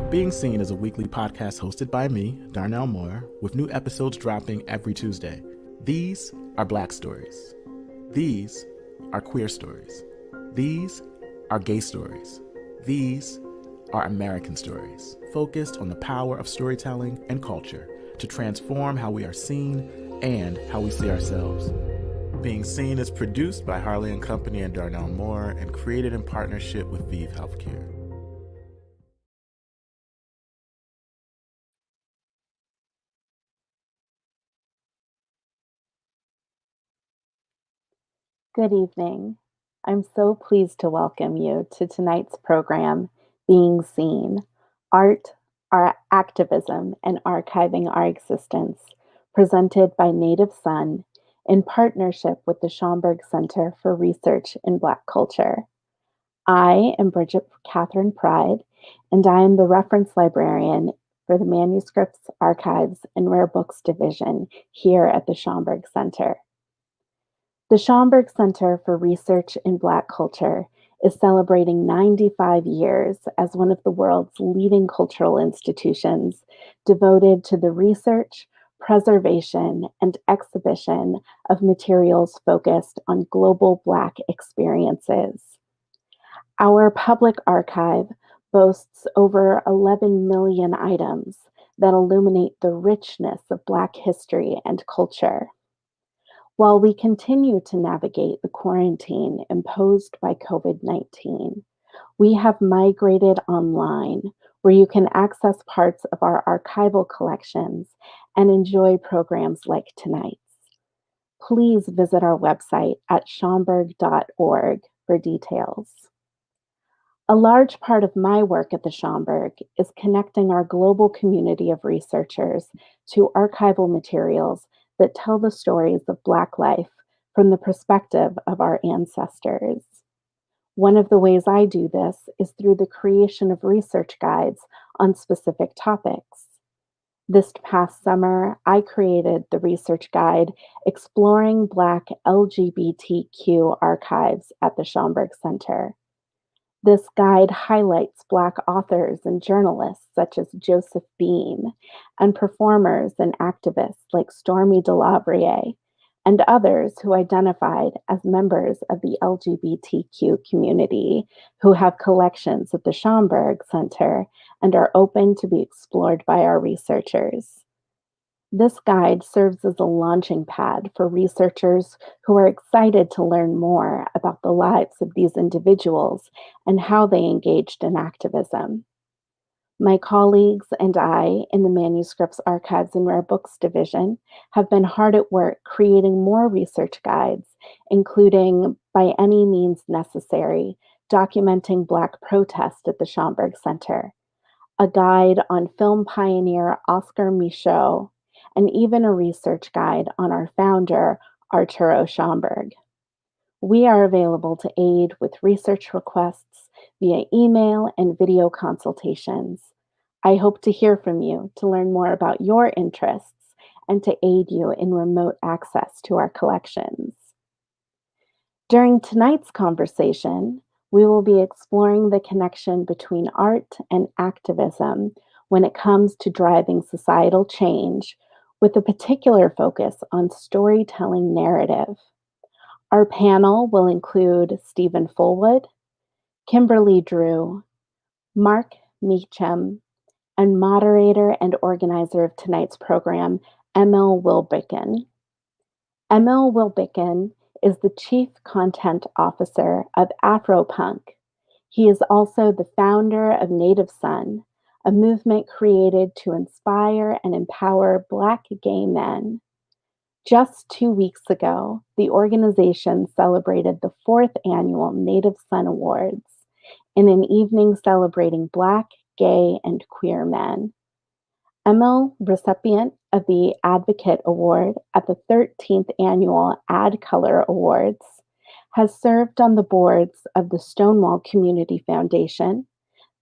Being Seen is a weekly podcast hosted by me, Darnell Moore, with new episodes dropping every Tuesday. These are Black stories. These are queer stories. These are gay stories. These are American stories, focused on the power of storytelling and culture to transform how we are seen and how we see ourselves. Being Seen is produced by Harley & Company and Darnell Moore and created in partnership with Vive Healthcare. Good evening. I'm so pleased to welcome you to tonight's program, Being Seen, Art, our Activism, and Archiving Our Existence, presented by Native Son in partnership with the Schomburg Center for Research in Black Culture. I am Bridget Catherine Pride, and I am the reference librarian for the Manuscripts, Archives, and Rare Books Division here at the Schomburg Center. The Schomburg Center for Research in Black Culture is celebrating 95 years as one of the world's leading cultural institutions devoted to the research, preservation, and exhibition of materials focused on global Black experiences. Our public archive boasts over 11 million items that illuminate the richness of Black history and culture. While we continue to navigate the quarantine imposed by COVID-19, we have migrated online where you can access parts of our archival collections and enjoy programs like tonight's. Please visit our website at schomburg.org for details. A large part of my work at the Schomburg is connecting our global community of researchers to archival materials that tell the stories of Black life from the perspective of our ancestors. One of the ways I do this is through the creation of research guides on specific topics. This past summer, I created the research guide Exploring Black LGBTQ Archives at the Schomburg Center. This guide highlights Black authors and journalists such as Joseph Bean, and performers and activists like Stormy DeLavrier, and others who identified as members of the LGBTQ community who have collections at the Schomburg Center and are open to be explored by our researchers. This guide serves as a launching pad for researchers who are excited to learn more about the lives of these individuals and how they engaged in activism. My colleagues and I in the Manuscripts, Archives, and Rare Books Division have been hard at work creating more research guides, including By Any Means Necessary, documenting Black protest at the Schomburg Center, a guide on film pioneer Oscar Michaud, and even a research guide on our founder, Arturo Schomburg. We are available to aid with research requests via email and video consultations. I hope to hear from you to learn more about your interests and to aid you in remote access to our collections. During tonight's conversation, we will be exploring the connection between art and activism when it comes to driving societal change, with a particular focus on storytelling narrative. Our panel will include Stephen Fullwood, Kimberly Drew, Mark Meacham, and moderator and organizer of tonight's program, Emil Wilbekin. Emil Wilbekin is the Chief Content Officer of Afropunk. He is also the founder of Native Son, a movement created to inspire and empower Black gay men. Just 2 weeks ago, the organization celebrated the 4th annual Native Son Awards in an evening celebrating Black, gay, and queer men. Emil, recipient of the Advocate Award at the 13th Annual Ad Color Awards, has served on the boards of the Stonewall Community Foundation,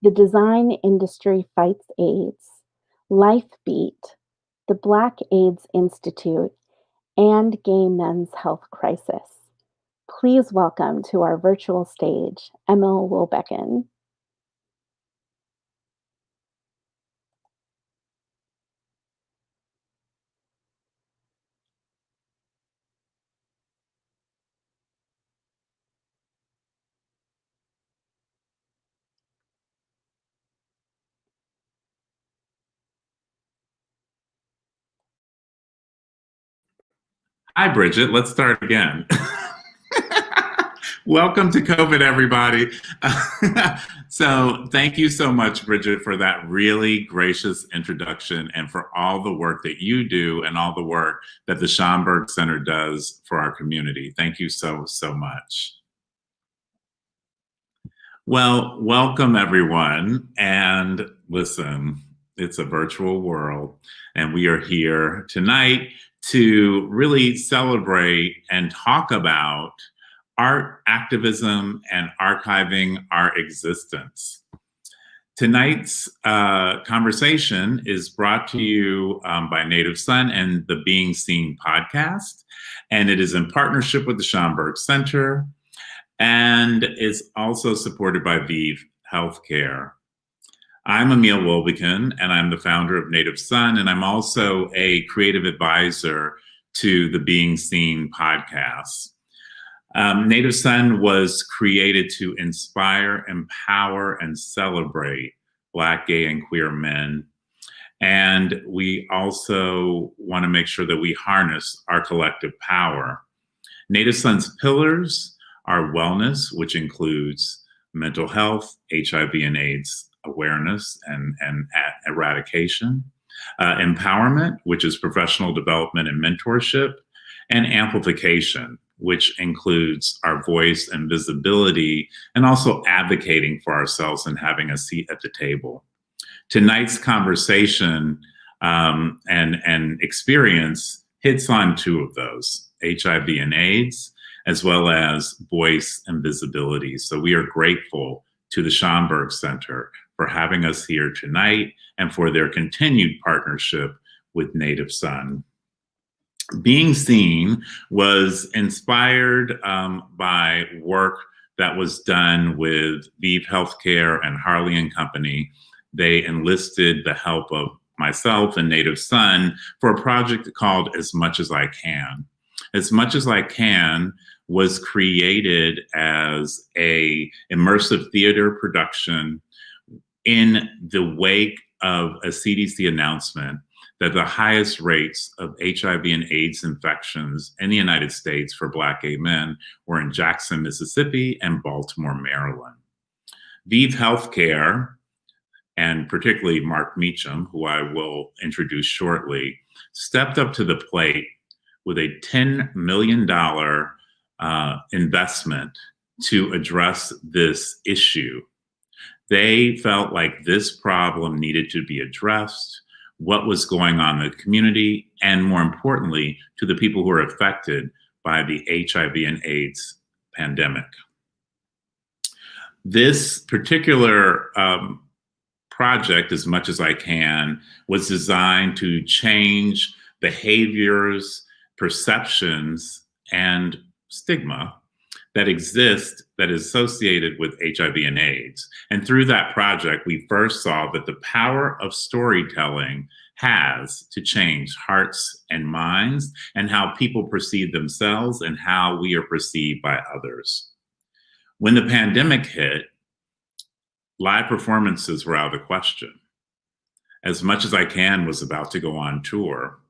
the Design Industry Fights AIDS, LifeBeat, the Black AIDS Institute, and Gay Men's Health Crisis. Please welcome to our virtual stage, Emil Wilbekin. Hi, Bridget. Let's start again. Welcome to COVID, everybody. So thank you so much, Bridget, for that really gracious introduction and for all the work that you do and all the work that the Schomburg Center does for our community. Thank you so, so much. Well, welcome, everyone. And listen, it's a virtual world, and we are here tonight to really celebrate and talk about art, activism, and archiving our existence. Tonight's conversation is brought to you by Native Son and the Being Seen podcast, and it is in partnership with the Schomburg Center, and is also supported by ViiV Healthcare. I'm Emil Wolbekin, and I'm the founder of Native Son, and I'm also a creative advisor to the Being Seen podcast. Native Son was created to inspire, empower, and celebrate Black, gay, and queer men. And we also want to make sure that we harness our collective power. Native Son's pillars are wellness, which includes mental health, HIV and AIDS awareness and eradication, empowerment, which is professional development and mentorship, and amplification, which includes our voice and visibility, and also advocating for ourselves and having a seat at the table. Tonight's conversation and experience hits on two of those, HIV and AIDS, as well as voice and visibility. So we are grateful to the Schomburg Center for having us here tonight and for their continued partnership with Native Son. Being Seen was inspired by work that was done with ViiV Healthcare and Harley and Company. They enlisted the help of myself and Native Son for a project called As Much As I Can. As Much As I Can was created as a immersive theater production in the wake of a CDC announcement that the highest rates of HIV and AIDS infections in the United States for Black gay men were in Jackson, Mississippi, and Baltimore, Maryland. ViiV Healthcare, and particularly Mark Meacham, who I will introduce shortly, stepped up to the plate with a $10 million investment to address this issue. They felt like this problem needed to be addressed, what was going on in the community, and more importantly, to the people who are affected by the HIV and AIDS pandemic. This particular project, As Much As I Can, was designed to change behaviors, perceptions, and stigma that exist that is associated with HIV and AIDS. And through that project, we first saw that the power of storytelling has to change hearts and minds and how people perceive themselves and how we are perceived by others. When the pandemic hit, live performances were out of the question. As Much As I Can was about to go on tour.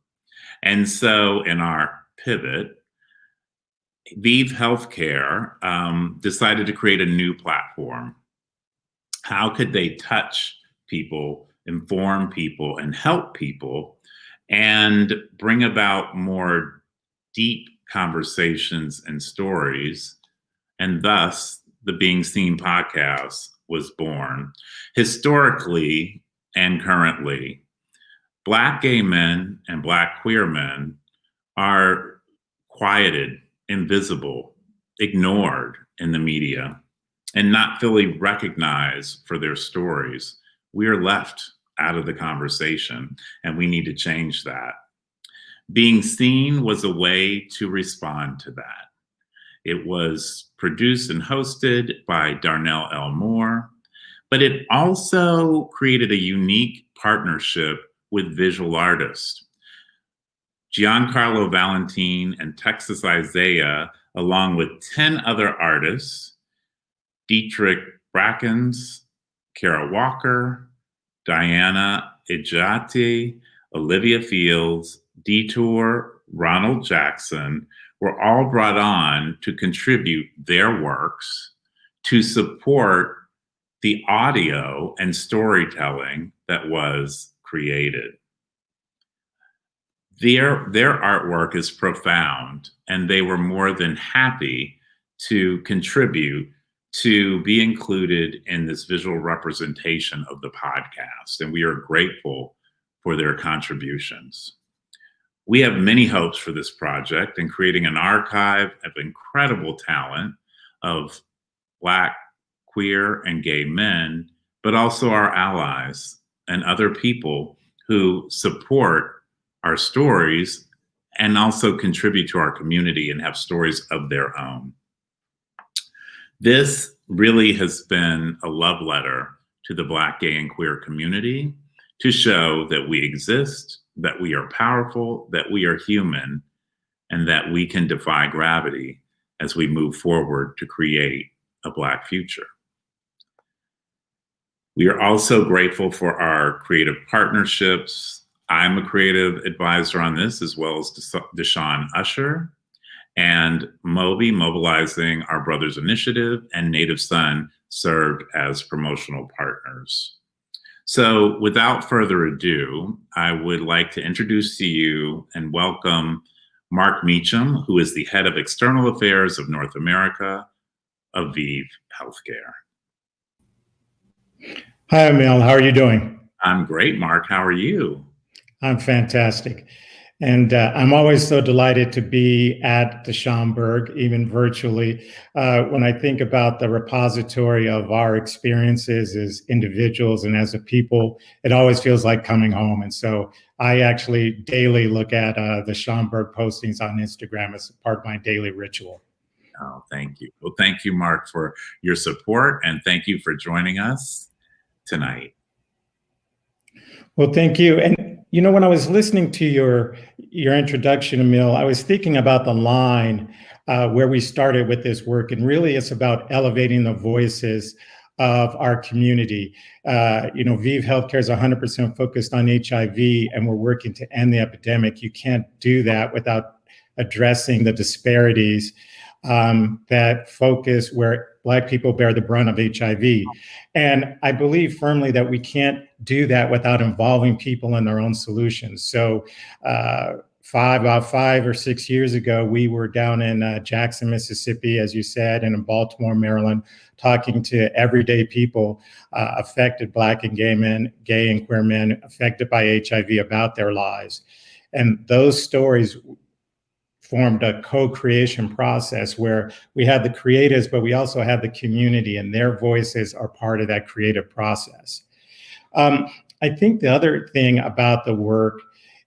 And so in our pivot, ViiV Healthcare decided to create a new platform. How could they touch people, inform people, and help people, and bring about more deep conversations and stories? And thus, the Being Seen podcast was born. Historically and currently, Black gay men and Black queer men are quieted, invisible, ignored in the media, and not fully recognized for their stories. We are left out of the conversation, and we need to change that. Being Seen was a way to respond to that. It was produced and hosted by Darnell L. Moore, but it also created a unique partnership with visual artists. Giancarlo Valentin and Texas Isaiah, along with 10 other artists, Dietrich Brackens, Kara Walker, Diana Ijati, Olivia Fields, Detour, Ronald Jackson were all brought on to contribute their works to support the audio and storytelling that was created. Their artwork is profound, and they were more than happy to contribute to be included in this visual representation of the podcast, and we are grateful for their contributions. We have many hopes for this project in creating an archive of incredible talent of Black, queer, and gay men, but also our allies and other people who support our stories and also contribute to our community and have stories of their own. This really has been a love letter to the Black, gay, and queer community to show that we exist, that we are powerful, that we are human, and that we can defy gravity as we move forward to create a Black future. We are also grateful for our creative partnerships. I'm a creative advisor on this, as well as Deshaun Usher, and Moby, Mobilizing Our Brothers Initiative, and Native Son served as promotional partners. So without further ado, I would like to introduce to you and welcome Mark Meacham, who is the head of External Affairs of North America of ViiV Healthcare. Hi, Emil. How are you doing? I'm great, Mark. How are you? I'm fantastic. And I'm always so delighted to be at the Schomburg, even virtually. When I think about the repository of our experiences as individuals and as a people, it always feels like coming home. And so I actually daily look at the Schomburg postings on Instagram as part of my daily ritual. Oh, thank you. Well, thank you, Mark, for your support, and thank you for joining us tonight. Well, thank you. And you know, when I was listening to your introduction, Emil, I was thinking about the line where we started with this work, and really it's about elevating the voices of our community. ViiV Healthcare is 100% focused on HIV, and we're working to end the epidemic. You can't do that without addressing the disparities that focus where Black people bear the brunt of HIV. And I believe firmly that we can't do that without involving people in their own solutions. So about 5 or 6 years ago, we were down in Jackson, Mississippi, as you said, and in Baltimore, Maryland, talking to everyday people affected, Black and gay men, gay and queer men affected by HIV about their lives. And those stories formed a co-creation process where we had the creatives, but we also had the community, and their voices are part of that creative process. I think the other thing about the work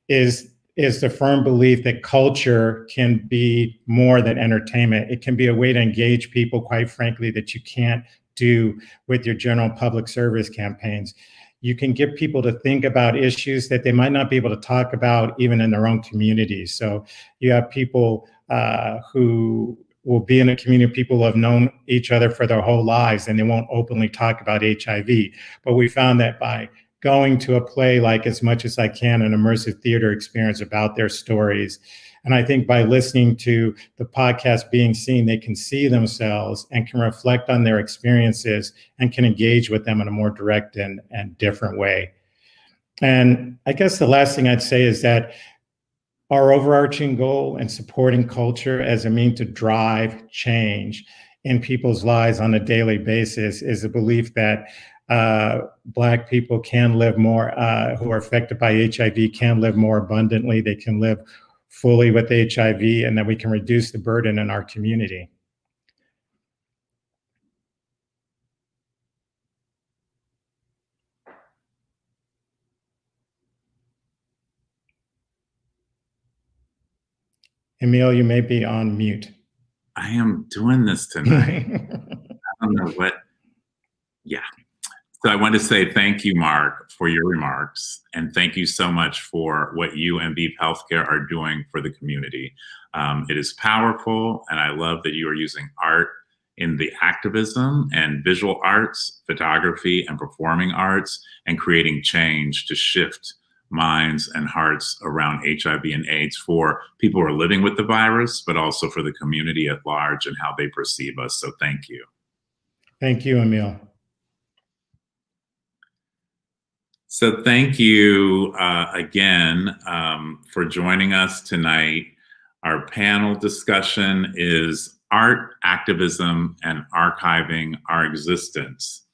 is the firm belief that culture can be more than entertainment. It can be a way to engage people, quite frankly, that you can't do with your general public service campaigns. You can get people to think about issues that they might not be able to talk about even in their own communities. So you have people who will be in a community, people who have known each other for their whole lives, and they won't openly talk about HIV. But we found that by going to a play like As Much As I Can, an immersive theater experience about their stories, and I think by listening to the podcast Being Seen, they can see themselves and can reflect on their experiences and can engage with them in a more direct and different way. And I guess the last thing I'd say is that our overarching goal in supporting culture as a means to drive change in people's lives on a daily basis is the belief that Black people can live more, who are affected by HIV can live more abundantly, they can live fully with HIV, and that we can reduce the burden in our community. Emil, you may be on mute. I am doing this tonight. I don't know what. Yeah. So I want to say thank you, Mark, for your remarks. And thank you so much for what you and ViiV Healthcare are doing for the community. It is powerful. And I love that you are using art in the activism and visual arts, photography and performing arts, and creating change to shift minds, and hearts around HIV and AIDS for people who are living with the virus, but also for the community at large and how they perceive us. So thank you. Thank you, Emil. So thank you again for joining us tonight. Our panel discussion is Art, Activism, and Archiving Our Existence.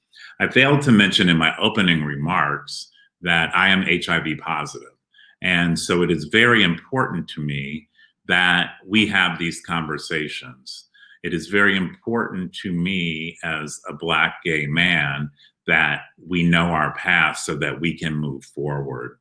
I failed to mention in my opening remarks that I am HIV positive. And so it is very important to me that we have these conversations. It is very important to me as a Black gay man that we know our past so that we can move forward.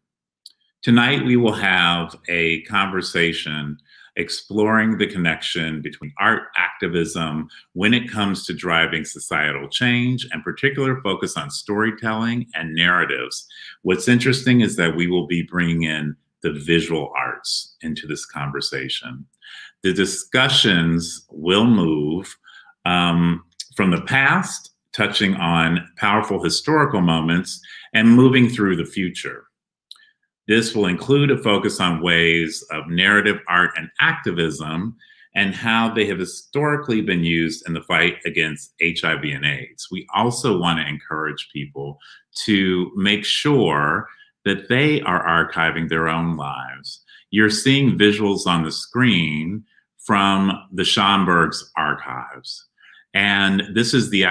Tonight, we will have a conversation exploring the connection between art activism when it comes to driving societal change, and particular focus on storytelling and narratives. What's interesting is that we will be bringing in the visual arts into this conversation. The discussions will move from the past, touching on powerful historical moments, and moving through the future. This will include a focus on ways of narrative art and activism and how they have historically been used in the fight against HIV and AIDS. We also want to encourage people to make sure that they are archiving their own lives. You're seeing visuals on the screen from the Schomburg's archives. And this is the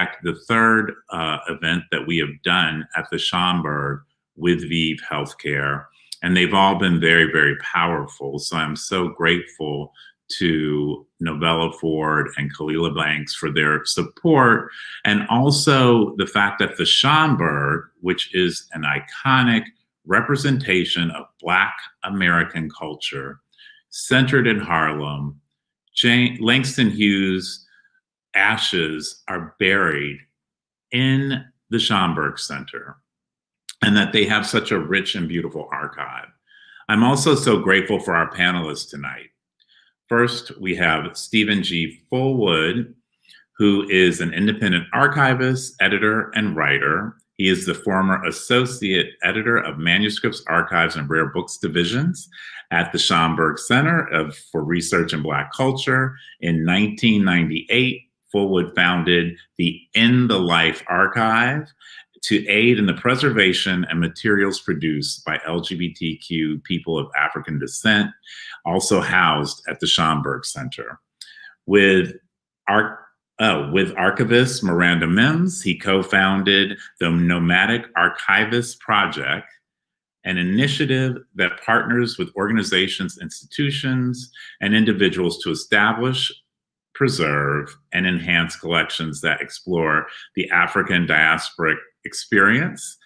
third event that we have done at the Schomburg with ViiV Healthcare. And they've all been very, very powerful. So I'm so grateful to Novella Ford and Kalila Banks for their support. And also the fact that the Schomburg, which is an iconic representation of Black American culture, centered in Harlem, Langston Hughes' ashes are buried in the Schomburg Center, and that they have such a rich and beautiful archive. I'm also so grateful for our panelists tonight. First, we have Stephen G. Fullwood, who is an independent archivist, editor, and writer. He is the former associate editor of Manuscripts, Archives, and Rare Books divisions at the Schomburg Center for Research in Black Culture. In 1998, Fullwood founded the In the Life Archive to aid in the preservation and materials produced by LGBTQ people of African descent, also housed at the Schomburg Center. With archivist Miranda Mims, he co-founded the Nomadic Archivist Project, an initiative that partners with organizations, institutions, and individuals to establish, preserve, and enhance collections that explore the African diasporic experience.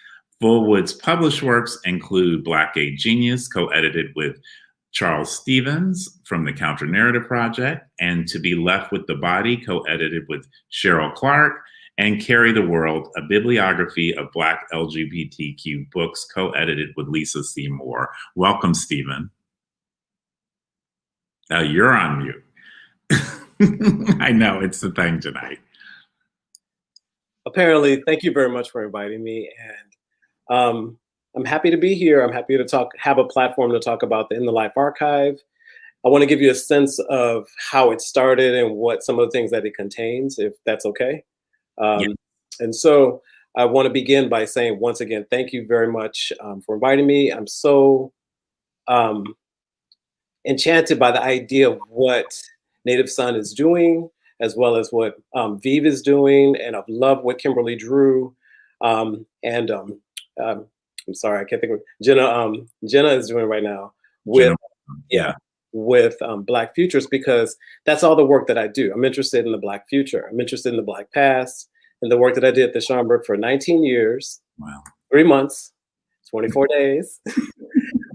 Fullwood's published works include Black Gay Genius, co-edited with Charles Stevens from the Counter Narrative Project, and To Be Left with the Body, co-edited with Cheryl Clark, and Carry the World, a bibliography of Black LGBTQ books, co-edited with Lisa C. Moore. Welcome, Stephen. You're on mute. I know, it's the thing tonight. Apparently, thank you very much for inviting me. And I'm happy to be here. I'm happy to have a platform to talk about the In the Life Archive. I want to give you a sense of how it started and what some of the things that it contains, if that's okay. Yeah. And so I want to begin by saying, once again, thank you very much for inviting me. I'm so enchanted by the idea of what Native Son is doing, as well as what ViiV is doing. And I've loved what Kimberly Drew I'm sorry, I can't think of Jenna is doing right now with with Black Futures, because that's all the work that I do. I'm interested in the Black future. I'm interested in the Black past, and the work that I did at the Schomburg for 19 years, 3 months, 24 days,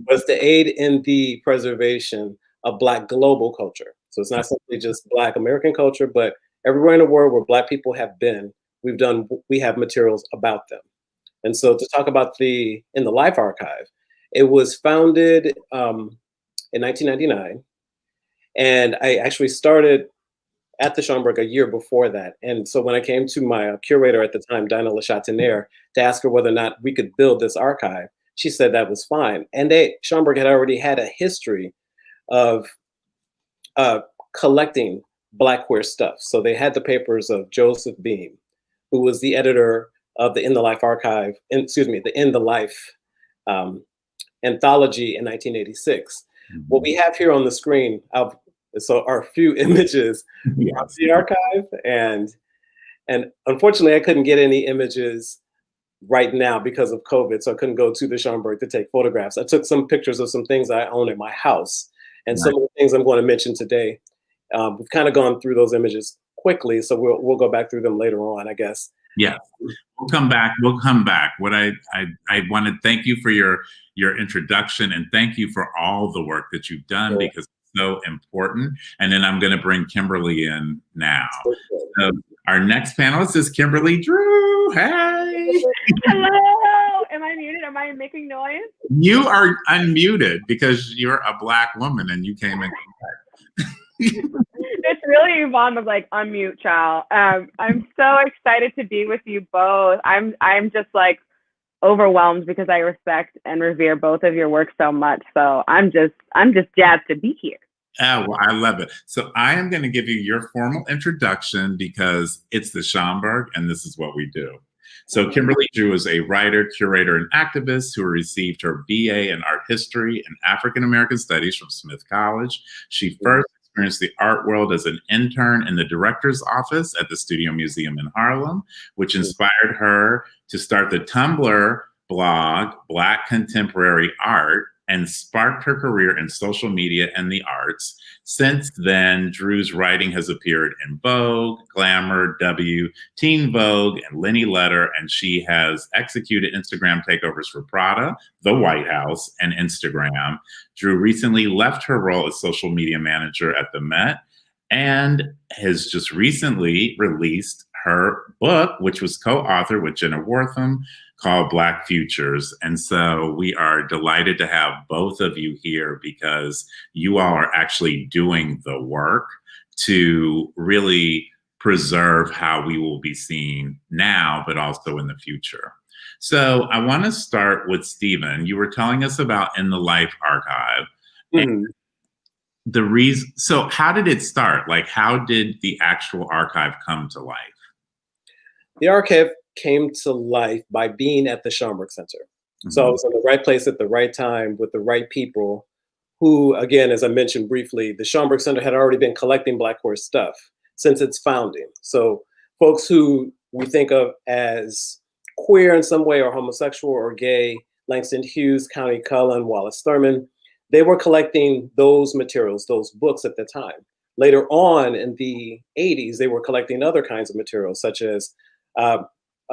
was to aid in the preservation of Black global culture. So it's not simply just Black American culture, but everywhere in the world where Black people have been, we have materials about them. And so to talk about the In the Life Archive, it was founded in 1999. And I actually started at the Schomburg a year before that. And so when I came to my curator at the time, Dinah LeChatinier, to ask her whether or not we could build this archive, she said that was fine. And Schomburg had already had a history of collecting Black queer stuff. So they had the papers of Joseph Beam, who was the editor of the In the Life archive, the In the Life anthology in 1986. What we have here on the screen are a few images from the archive, and unfortunately I couldn't get any images right now because of COVID, so I couldn't go to the Schomburg to take photographs. I took some pictures of some things I own in my house, and some of the things I'm going to mention today. We've kind of gone through those images quickly, so we'll go back through them later on, I guess. Yeah, we'll come back. What I want to thank you for your introduction, and thank you for all the work that you've done, because it's so important. And then I'm going to bring Kimberly in now. So our next panelist is Kimberly Drew. Hey. Hello. Am I muted? Am I making noise? You are unmuted because you're a Black woman and you came in. It's really Yvonne was like, unmute, child. I'm so excited to be with you both. I'm just like overwhelmed because I respect and revere both of your work so much. So I'm just jazzed to be here. Oh, well, I love it. So I am going to give you your formal introduction because it's the Schomburg and this is what we do. So Kimberly Drew is a writer, curator, and activist who received her BA in art history and African American studies from Smith College. She first experienced the art world as an intern in the director's office at the Studio Museum in Harlem, which inspired her to start the Tumblr blog, Black Contemporary Art, and sparked her career in social media and the arts. Since then, Drew's writing has appeared in Vogue, Glamour, W, Teen Vogue, and Lenny Letter, and she has executed Instagram takeovers for Prada, the White House, and Instagram. Drew recently left her role as social media manager at the Met and has just recently released her book, which was co-authored with Jenna Wortham, called Black Futures. And so we are delighted to have both of you here because you all are actually doing the work to really preserve how we will be seen now, but also in the future. So I want to start with Stephen. You were telling us about In the Life archive. And so how did it start? Like, how did the actual archive come to life? The archive came to life by being at the Schomburg Center. So I was in the right place at the right time with the right people who, again, as I mentioned briefly, the Schomburg Center had already been collecting Black queer stuff since its founding. So folks who we think of as queer in some way or homosexual or gay, Langston Hughes, Connie Cullen, Wallace Thurman, they were collecting those materials, those books at the time. Later on in the 80s, they were collecting other kinds of materials, such as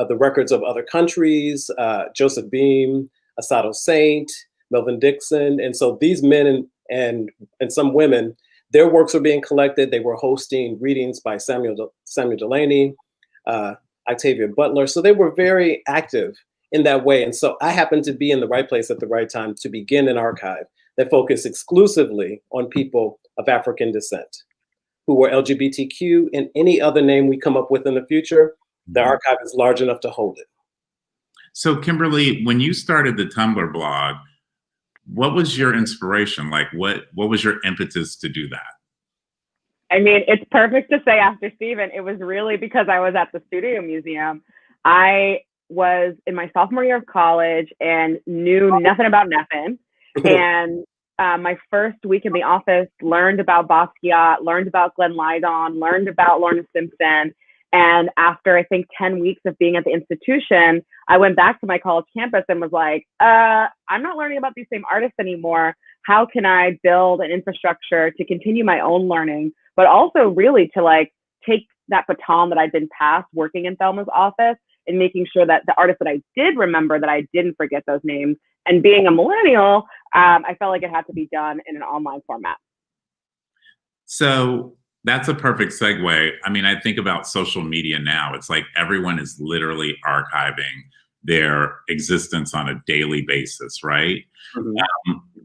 the records of other countries, Joseph Beam, Asado Saint, Melvin Dixon. And so these men and some women, their works were being collected. They were hosting readings by Samuel Delaney, Octavia Butler. So they were very active in that way. And so I happened to be in the right place at the right time to begin an archive that focused exclusively on people of African descent who were LGBTQ and any other name we come up with in the future. The archive is large enough to hold it. So Kimberly, when you started the Tumblr blog, what was your inspiration? Like, what was your impetus to do that? I mean, it's perfect to say after Stephen, it was really because I was at the Studio Museum. I was in my sophomore year of college and knew nothing about nothing. And my first week in the office, learned about Basquiat, learned about Glenn Lydon, learned about Lorna Simpson. And after, I think, 10 weeks of being at the institution, I went back to my college campus and was like, I'm not learning about these same artists anymore. How can I build an infrastructure to continue my own learning, but also really to like take that baton that I'd been passed working in Thelma's office and making sure that the artists that I did remember, that I didn't forget those names. And being a millennial, I felt like it had to be done in an online format. So that's a perfect segue. I mean, I think about social media now. It's like everyone is literally archiving their existence on a daily basis, right?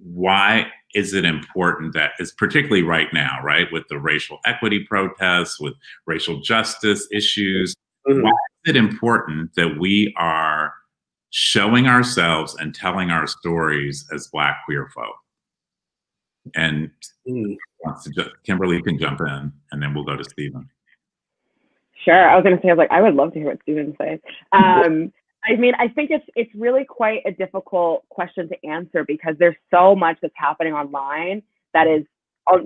Why is it important that it's particularly right now, right? With the racial equity protests, with racial justice issues, why is it important that we are showing ourselves and telling our stories as Black queer folk. And Kimberly can jump in, and then we'll go to Stephen. Sure. I was going to say, I would love to hear what Stephen says. I mean, I think it's really quite a difficult question to answer because there's so much that's happening online that is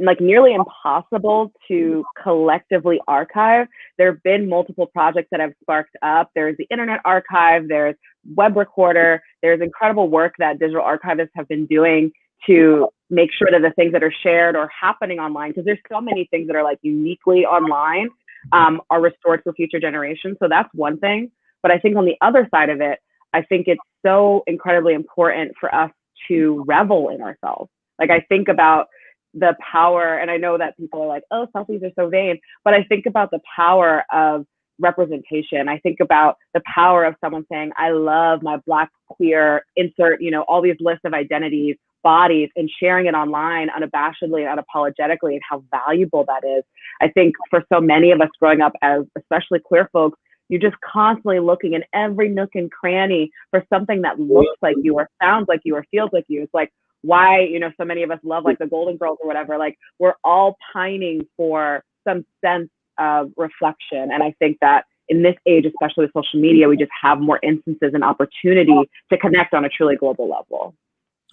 like nearly impossible to collectively archive. There have been multiple projects that have sparked up. There's the Internet Archive, there's Web Recorder, there's incredible work that digital archivists have been doing to make sure that the things that are shared or happening online, because there's so many things that are like uniquely online, are restored for future generations. So that's one thing. But I think on the other side of it, I think it's so incredibly important for us to revel in ourselves. Like I think about the power, and I know that people are like, oh, selfies are so vain, but I think about the power of representation. I think about the power of someone saying, I love my Black, queer, insert, all these lists of identities, bodies, and sharing it online unabashedly and unapologetically, and how valuable that is. I think for so many of us growing up as especially queer folks, you're just constantly looking in every nook and cranny for something that looks like you or sounds like you or feels like you. It's like why, so many of us love like the Golden Girls or whatever. Like we're all pining for some sense of reflection. And I think that in this age, especially with social media, we just have more instances and opportunity to connect on a truly global level.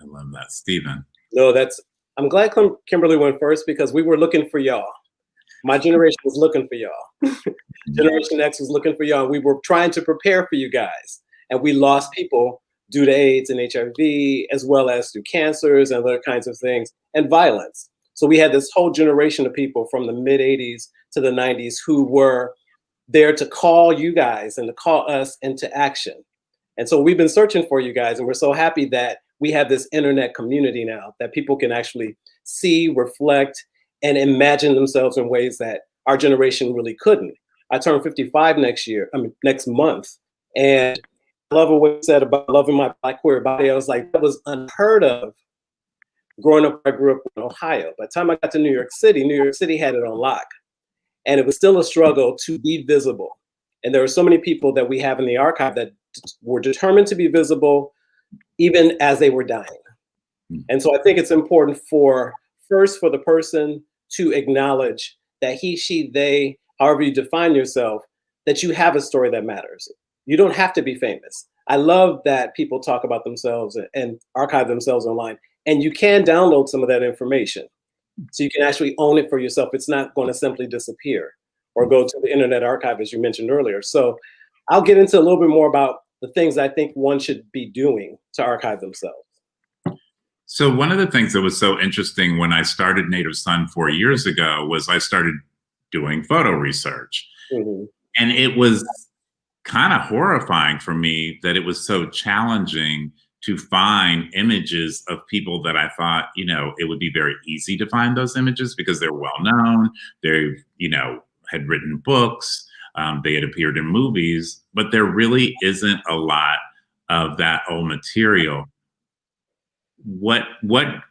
I love that. Stephen. No, I'm glad Kimberly went first because we were looking for y'all. My generation was looking for y'all. Generation X was looking for y'all. We were trying to prepare for you guys. And we lost people due to AIDS and HIV, as well as through cancers and other kinds of things, and violence. So we had this whole generation of people from the mid 80s to the 90s who were there to call you guys and to call us into action. And so we've been searching for you guys, and we're so happy that we have this internet community now that people can actually see, reflect, and imagine themselves in ways that our generation really couldn't. I turn 55 next month, and I love what you said about loving my Black queer body. I was like, that was unheard of. Growing up, I grew up in Ohio. By the time I got to New York City had it on lock. And it was still a struggle to be visible. And there are so many people that we have in the archive that were determined to be visible even as they were dying. And so I think it's important for the person to acknowledge that he, she, they, however you define yourself, that you have a story that matters. You don't have to be famous. I love that people talk about themselves and archive themselves online. And you can download some of that information. So you can actually own it for yourself. It's not going to simply disappear or go to the Internet Archive, as you mentioned earlier. So I'll get into a little bit more about the things I think one should be doing to archive themselves. So one of the things that was so interesting when I started Native Son 4 years ago was I started doing photo research. Mm-hmm. And it was kind of horrifying for me that it was so challenging to find images of people that I thought, it would be very easy to find those images because they're well known. They, had written books. They had appeared in movies, but there really isn't a lot of that old material.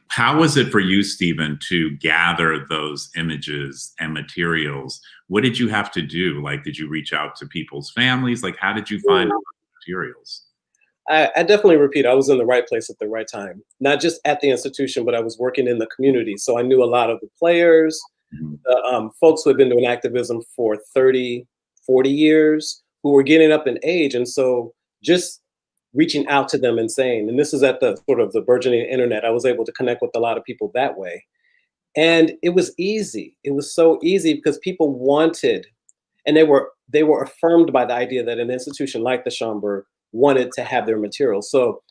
How was it for you, Stephen, to gather those images and materials? What did you have to do? Like, did you reach out to people's families? Like, how did you find those materials? I definitely repeat, I was in the right place at the right time, not just at the institution, but I was working in the community. So I knew a lot of the players, the folks who had been doing activism for 30, 40 years, who were getting up in age. And so just reaching out to them and saying, and this is at the sort of the burgeoning internet, I was able to connect with a lot of people that way. And it was easy. It was so easy because people wanted, and they were affirmed by the idea that an institution like the Schomburg wanted to have their materials. So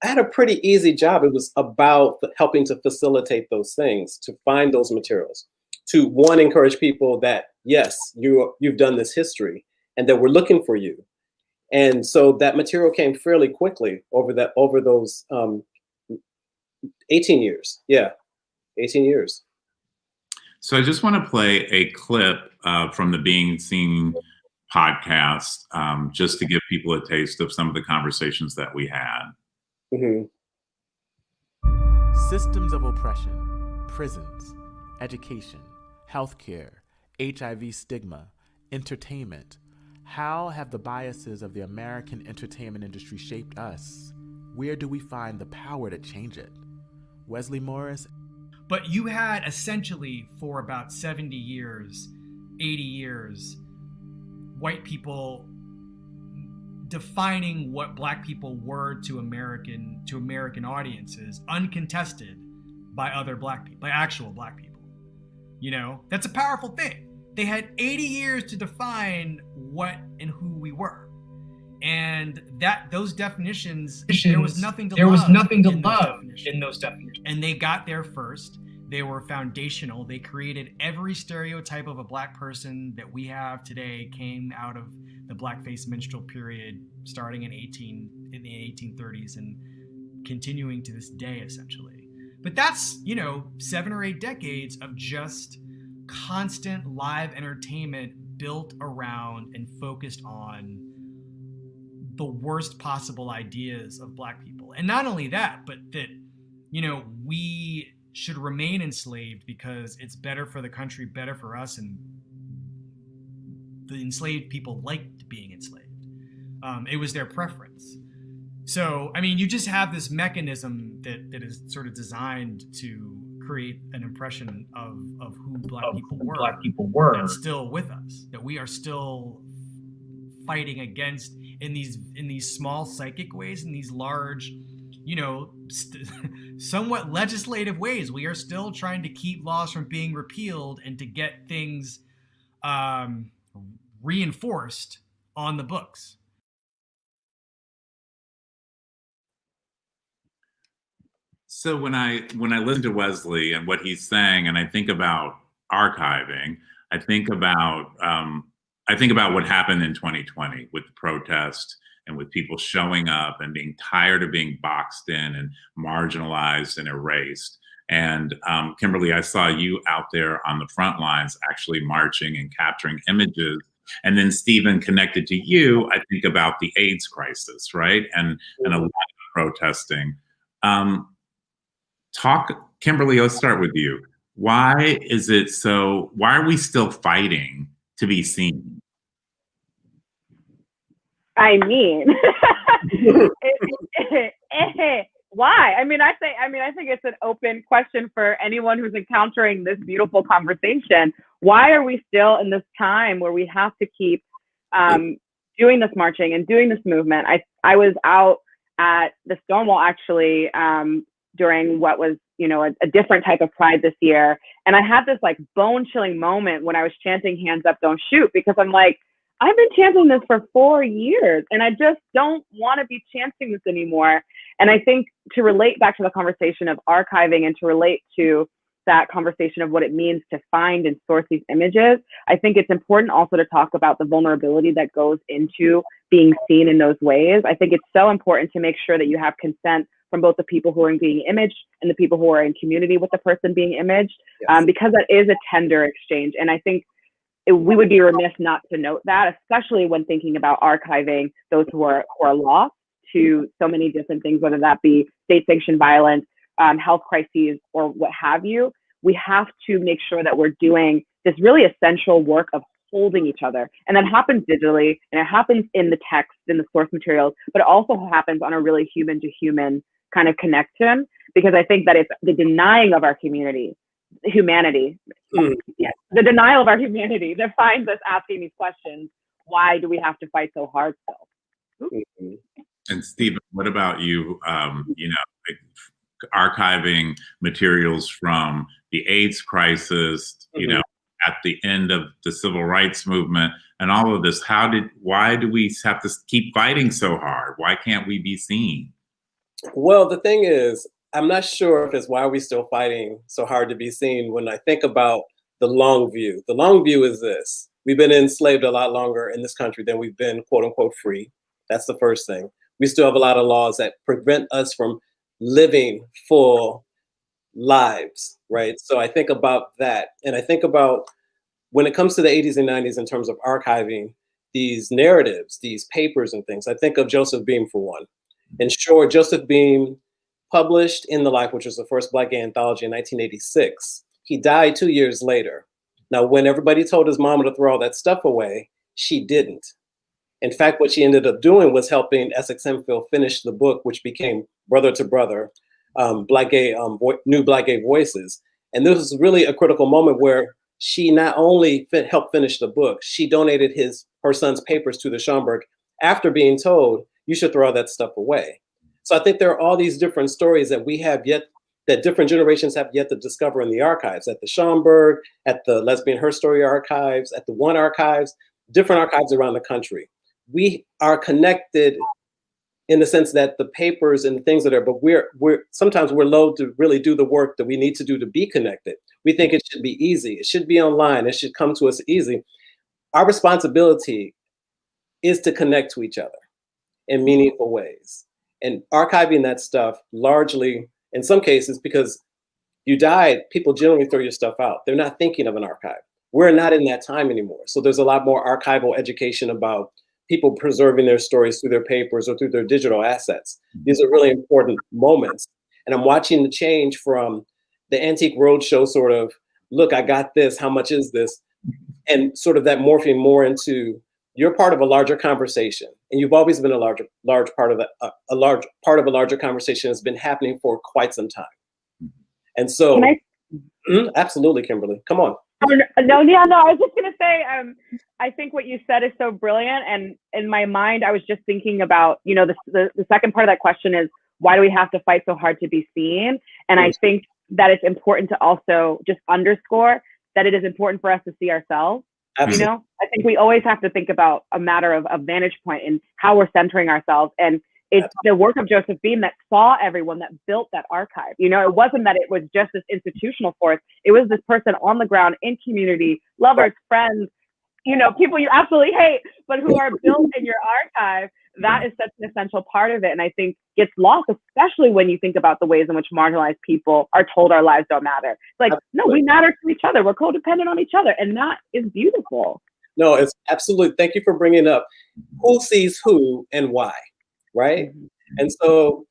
I had a pretty easy job. It was about helping to facilitate those things, to find those materials, to encourage people that, yes, you've done this history and that we're looking for you. And so that material came fairly quickly over those 18 years. Yeah, 18 years. So I just want to play a clip from the Being Seen podcast, just to give people a taste of some of the conversations that we had. Mm-hmm. Systems of oppression, prisons, education, healthcare, HIV stigma, entertainment. How have the biases of the American entertainment industry shaped us? Where do we find the power to change it? Wesley Morris. But you had essentially for about 70 years, 80 years, white people defining what Black people were to American audiences, uncontested by other Black people, by actual Black people. You know, that's a powerful thing. They had 80 years to define what and who we were. And those definitions, there was nothing to love in those definitions. And they got there first. They were foundational. They created every stereotype of a Black person that we have today came out of the blackface minstrel period, starting in the 1830s and continuing to this day, essentially. But that's, 7 or 8 decades of just constant live entertainment built around and focused on the worst possible ideas of Black people. And not only that, but that, we should remain enslaved because it's better for the country, better for us, and the enslaved people liked being enslaved. It was their preference. So, you just have this mechanism that is sort of designed to create an impression of who Black people were that's still with us, that we are still fighting against in these small psychic ways, in these large, somewhat legislative ways. We are still trying to keep laws from being repealed and to get things reinforced on the books. So when I listen to Wesley and what he's saying, and I think about archiving, I think about what happened in 2020 with the protest and with people showing up and being tired of being boxed in and marginalized and erased. And Kimberly, I saw you out there on the front lines actually marching and capturing images. And then Stephen, connected to you, I think about the AIDS crisis, right? And a lot of protesting. Kimberly, let's start with you. Why are we still fighting to be seen? Why? I think it's an open question for anyone who's encountering this beautiful conversation. Why are we still in this time where we have to keep doing this marching and doing this movement? I was out at the Stonewall actually during what was, a different type of pride this year. And I had this like bone chilling moment when I was chanting "Hands Up, Don't Shoot," because I'm like, I've been chanting this for 4 years and I just don't want to be chanting this anymore. And I think to relate back to the conversation of archiving and to relate to that conversation of what it means to find and source these images, I think it's important also to talk about the vulnerability that goes into being seen in those ways. I think it's so important to make sure that you have consent from both the people who are being imaged and the people who are in community with the person being imaged, yes. Because that is a tender exchange. And I think we would be remiss not to note that, especially when thinking about archiving those who are lost to so many different things, whether that be state-sanctioned violence, health crises, or what have you. We have to make sure that we're doing this really essential work of holding each other. And that happens digitally, and it happens in the text, in the source materials, but it also happens on a really human-to-human kind of connection, because I think that it's the denying of our humanity, the denial of our humanity that finds us asking these questions. Why do we have to fight so hard still? Mm-hmm. And Stephen, what about you? Archiving materials from the AIDS crisis, mm-hmm. At the end of the civil rights movement and all of this, why do we have to keep fighting so hard? Why can't we be seen? Well, the thing is, I'm not sure if it's why are we still fighting so hard to be seen. When I think about the long view is this: we've been enslaved a lot longer in this country than we've been quote unquote free. That's the first thing. We still have a lot of laws that prevent us from living full lives, right? So I think about that. And I think about when it comes to the 80s and 90s in terms of archiving these narratives, these papers and things, I think of Joseph Beam for one. And sure, Joseph Beam published In the Life, which was the first Black gay anthology in 1986. He died 2 years later. Now, when everybody told his mama to throw all that stuff away, she didn't. In fact, what she ended up doing was helping Essex Hemphill finish the book, which became Brother to Brother, New Black Gay Voices. And this was really a critical moment where she not only helped finish the book, she donated her son's papers to the Schomburg after being told, you should throw that stuff away. So I think there are all these different stories that that different generations have yet to discover in the archives, at the Schomburg, at the Lesbian Her Story archives, at the One archives, different archives around the country. We are connected in the sense that the papers and the things that are, but sometimes we're loath to really do the work that we need to do to be connected. We think it should be easy. It should be online. It should come to us easy. Our responsibility is to connect to each other in meaningful ways. And archiving that stuff largely, in some cases, because you died, people generally throw your stuff out. They're not thinking of an archive. We're not in that time anymore. So there's a lot more archival education about people preserving their stories through their papers or through their digital assets. These are really important moments. And I'm watching the change from the Antique Roadshow sort of, look, I got this, how much is this? And sort of that morphing more into, you're part of a larger conversation. And you've always been a large part of a larger conversation that's been happening for quite some time. And so, absolutely, Kimberly, come on. Oh, no, I was just going to say, I think what you said is so brilliant. And in my mind, I was just thinking about, the second part of that question is, why do we have to fight so hard to be seen? And I think that it's important to also just underscore that it is important for us to see ourselves. Absolutely. I think we always have to think about a matter of vantage point and how we're centering ourselves. And it's the work of Joseph Beam that saw everyone, that built that archive. It wasn't that it was just this institutional force. It was this person on the ground in community, lovers, friends, people you absolutely hate, but who are built in your archive. That is such an essential part of it. And I think gets lost, especially when you think about the ways in which marginalized people are told our lives don't matter. It's like, no, we matter to each other. We're codependent on each other. And that is beautiful. No, it's absolutely. Thank you for bringing up who sees who and why. Right. And so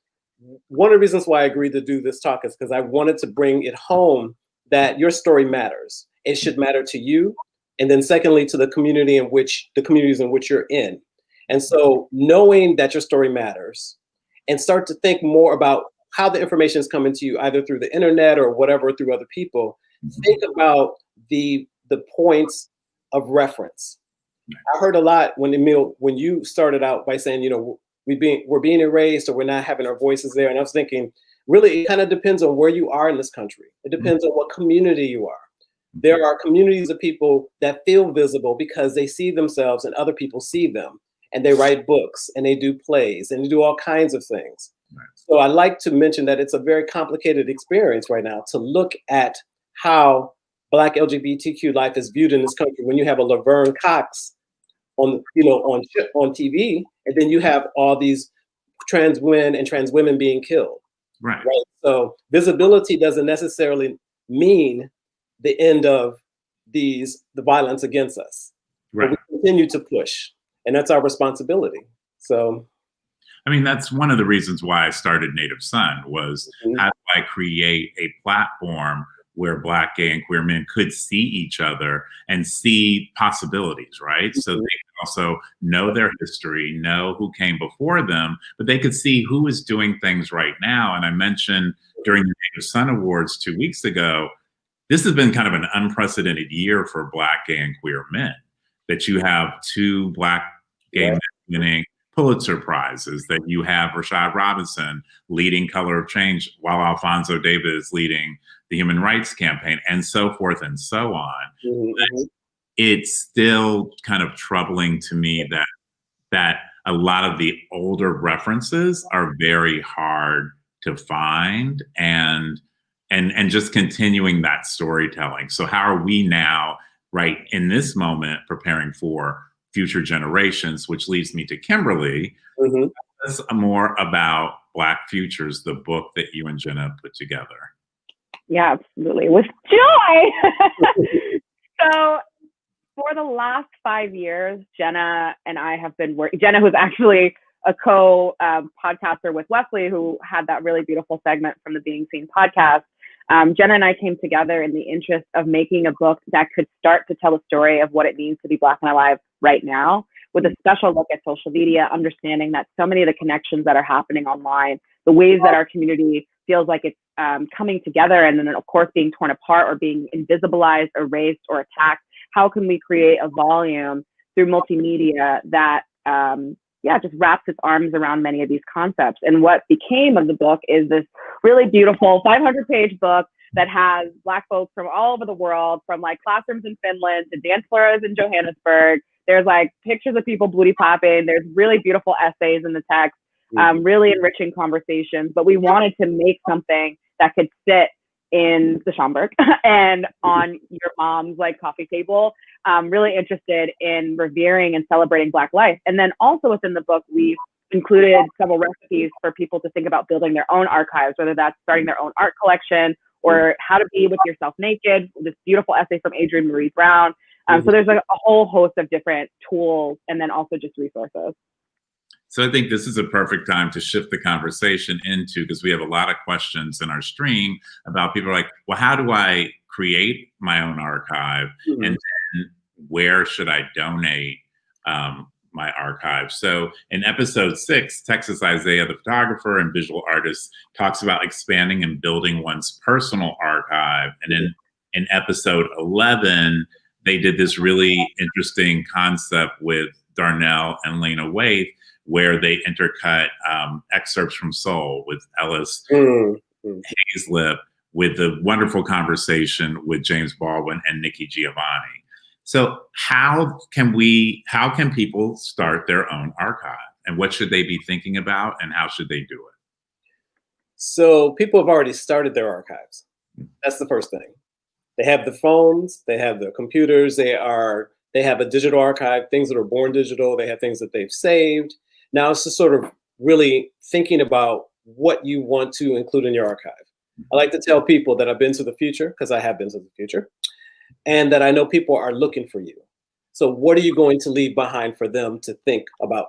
one of the reasons why I agreed to do this talk is because I wanted to bring it home that your story matters. It should matter to you. And then secondly, to the communities in which you're in. And so knowing that your story matters, and start to think more about how the information is coming to you, either through the internet or whatever, through other people. Think about the points of reference. I heard a lot when you started out by saying, we're being erased, or we're not having our voices there. And I was thinking, really, it kind of depends on where you are in this country. It depends on what community you are. There are communities of people that feel visible because they see themselves and other people see them, and they write books and they do plays and they do all kinds of things. Right. So I like to mention that it's a very complicated experience right now to look at how Black LGBTQ life is viewed in this country when you have a Laverne Cox on TV, and then you have all these trans men and trans women being killed. Right. So visibility doesn't necessarily mean the end of the violence against us. Right. But we continue to push, and that's our responsibility. So, I mean, that's one of the reasons why I started Native Son was how do I create a platform where Black, gay, and queer men could see each other and see possibilities, right? So they can also know their history, know who came before them, but they could see who is doing things right now. And I mentioned during the Native Son Awards 2 weeks ago, this has been kind of an unprecedented year for Black, gay, and queer men, that you have 2 Black gay men winning Pulitzer Prizes, that you have Rashad Robinson leading Color of Change while Alfonso David is leading the Human Rights Campaign, and so forth and so on. It's still kind of troubling to me that a lot of the older references are very hard to find, and just continuing that storytelling. So how are we now, right in this moment, preparing for future generations, which leads me to Kimberly. Tell us more about Black Futures, the book that you and Jenna put together. Yeah, absolutely. With joy. So for the last 5 years, Jenna and I have been working. Jenna, who's actually a co-podcaster with Wesley, who had that really beautiful segment from the Being Seen podcast. Jenna and I came together in the interest of making a book that could start to tell a story of what it means to be Black and alive right now. with a special look at social media, understanding that so many of the connections that are happening online, the ways that our community feels like it's coming together, and then of course being torn apart or being invisibilized, erased, or attacked. How can we create a volume through multimedia that just wraps its arms around many of these concepts? And what became of the book is this really beautiful 500-page book that has Black folks from all over the world, from like classrooms in Finland to dance floors in Johannesburg. There's like pictures of people booty popping. There's really beautiful essays in the text, really enriching conversations. But we wanted to make something that could sit in the Schomburg and on your mom's like coffee table. Really interested in revering and celebrating Black life. And then also within the book, we've included several recipes for people to think about building their own archives, whether that's starting their own art collection or how to be with yourself naked, this beautiful essay from Adrienne Marie Brown. So there's like a whole host of different tools and then also just resources. So I think this is a perfect time to shift the conversation into, because we have a lot of questions in our stream about people like, well, how do I create my own archive? And then where should I donate my archive? So in episode 6, Texas Isaiah, the photographer and visual artist, talks about expanding and building one's personal archive. And in episode 11, they did this really interesting concept with Darnell and Lena Waithe, where they intercut excerpts from Soul with Ellis Hazlip, with the wonderful conversation with James Baldwin and Nikki Giovanni. So how can people start their own archive, and what should they be thinking about, and how should they do it? So people have already started their archives. That's the first thing. They have the phones, they have the computers, they have a digital archive, things that are born digital, they have things that they've saved. Now it's just sort of really thinking about what you want to include in your archive. I like to tell people that I've been to the future, because I have been to the future, and that I know people are looking for you. So what are you going to leave behind for them to think about,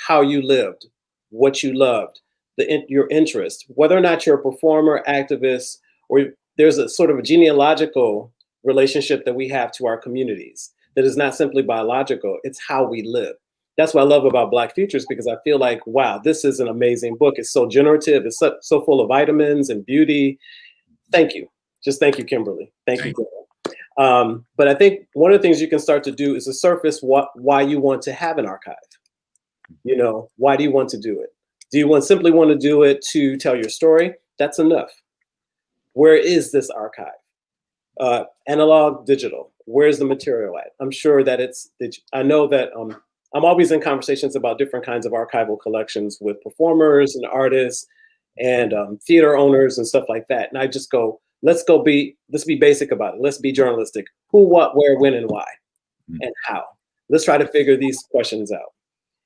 how you lived, what you loved, your interest, whether or not you're a performer, activist, or there's a sort of a genealogical relationship that we have to our communities that is not simply biological, it's how we live. That's what I love about Black Futures, because I feel like, wow, this is an amazing book. It's so generative. It's so full of vitamins and beauty. Thank you. Just thank you, Kimberly. Thank you. But I think one of the things you can start to do is to surface why you want to have an archive. Why do you want to do it? Do you simply want to do it to tell your story? That's enough. Where is this archive? Analog, digital. Where's the material at? I'm sure that I know that I'm always in conversations about different kinds of archival collections with performers and artists and theater owners and stuff like that. And I just go, let's be basic about it. Let's be journalistic. Who, what, where, when, and why, and how. Let's try to figure these questions out.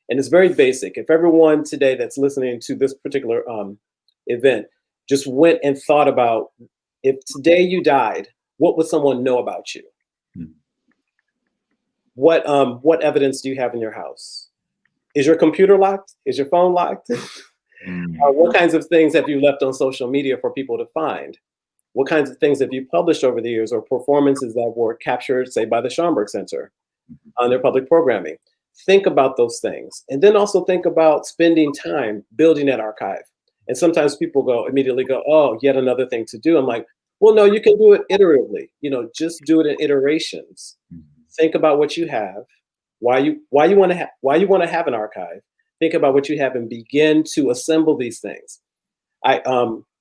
And it's very basic. If everyone today that's listening to this particular event just went and thought about, if today you died, what would someone know about you? What evidence do you have in your house? Is your computer locked? Is your phone locked? What kinds of things have you left on social media for people to find? What kinds of things have you published over the years, or performances that were captured, say, by the Schomburg Center on their public programming? Think about those things. And then also think about spending time building that archive. And sometimes people immediately go, oh, yet another thing to do. I'm like, well, no, you can do it iteratively. Just do it in iterations. Think about what you have, why you want to have an archive. Think about what you have and begin to assemble these things.